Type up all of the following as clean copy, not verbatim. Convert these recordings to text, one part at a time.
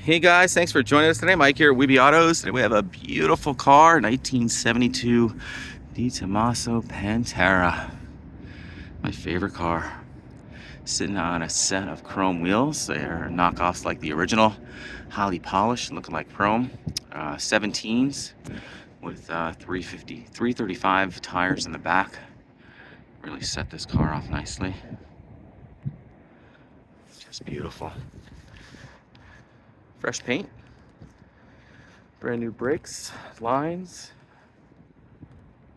Hey guys, thanks for joining us today. Mike here at Weeby Autos. Today we have a beautiful car, 1972 DeTomaso Pantera. My favorite car. Sitting on a set of chrome wheels. They're knockoffs like the original, highly polished, looking like chrome. 17s with 335 tires in the back. Really set this car off nicely. Just beautiful. Fresh paint. Brand new brakes, lines,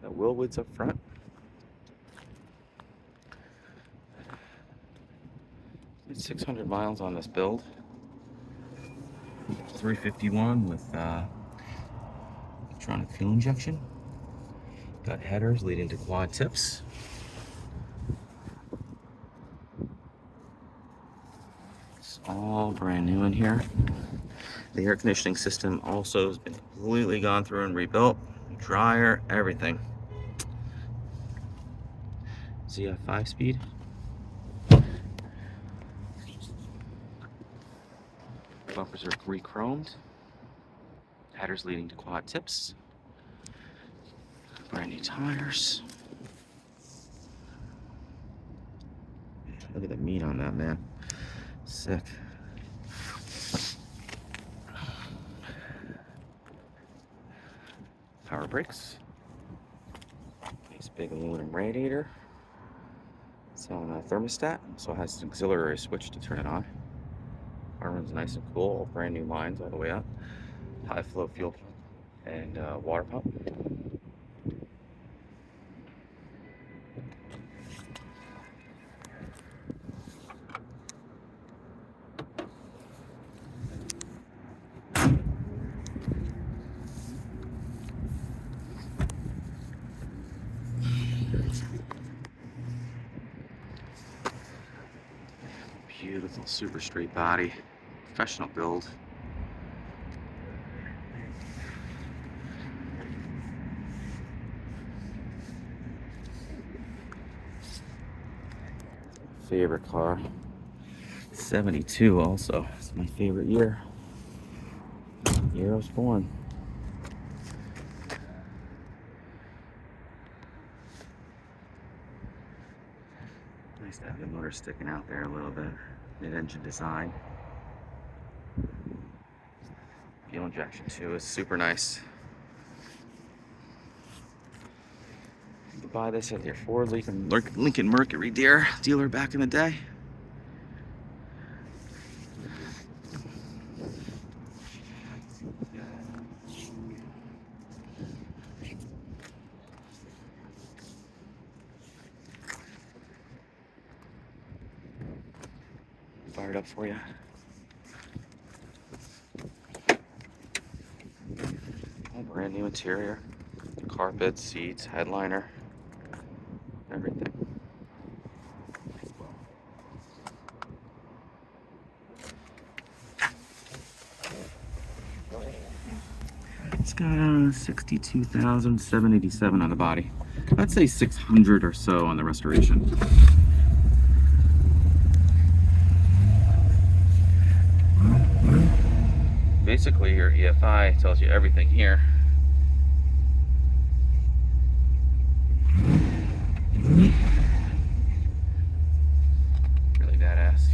got Willwoods up front. It's 600 miles on this build. 351 with electronic fuel injection. Got headers leading to quad tips. It's all brand new in here. The air conditioning system also has been completely gone through and rebuilt. Dryer, everything. ZF 5-speed. Bumpers are re-chromed. Headers leading to quad tips. Brand new tires. Look at the meat on that, man. Sick. Power brakes. Nice big aluminum radiator. It's on a thermostat, so it has an auxiliary switch to turn it on. Car runs nice and cool. All brand new lines all the way up. High flow fuel pump and water pump. Beautiful super straight body, professional build. Favorite car. 72 also. It's my favorite year. Year I was born. Nice to have the motor sticking out there a little bit. Mid-engine design. Fuel injection too is super nice. You could buy this at your Ford Lincoln Mercury dealer back in the day. Fire it up for you. All brand new interior. Carpet, seats, headliner, everything. It's got 62,787 on the body. I'd say 600 or so on the restoration. Basically, your EFI tells you everything here. Really badass.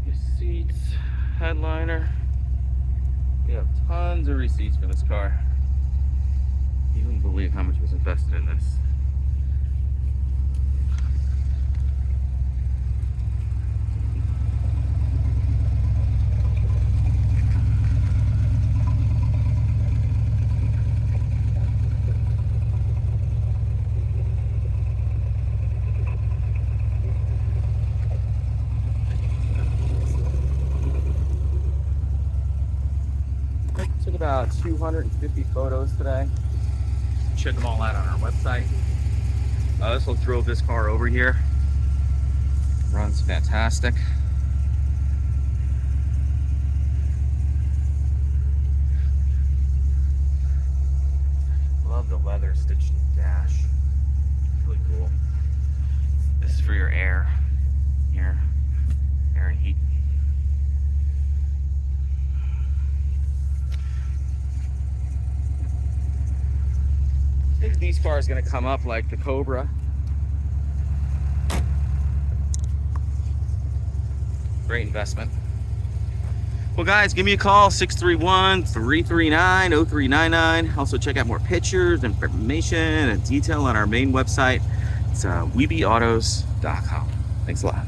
Your seats, headliner. We have tons of receipts for this car. You wouldn't believe how much was invested in this. Took about 250 photos today. Check them all out on our website. I also drove this car over here. Runs fantastic. Love the leather stitched dash. Really cool. This is these cars gonna come up like the Cobra. Great investment. Well guys, give me a call, 631-339-0399. Also check out more pictures, information, and detail on our main website. It's weebyautos.com. Thanks a lot.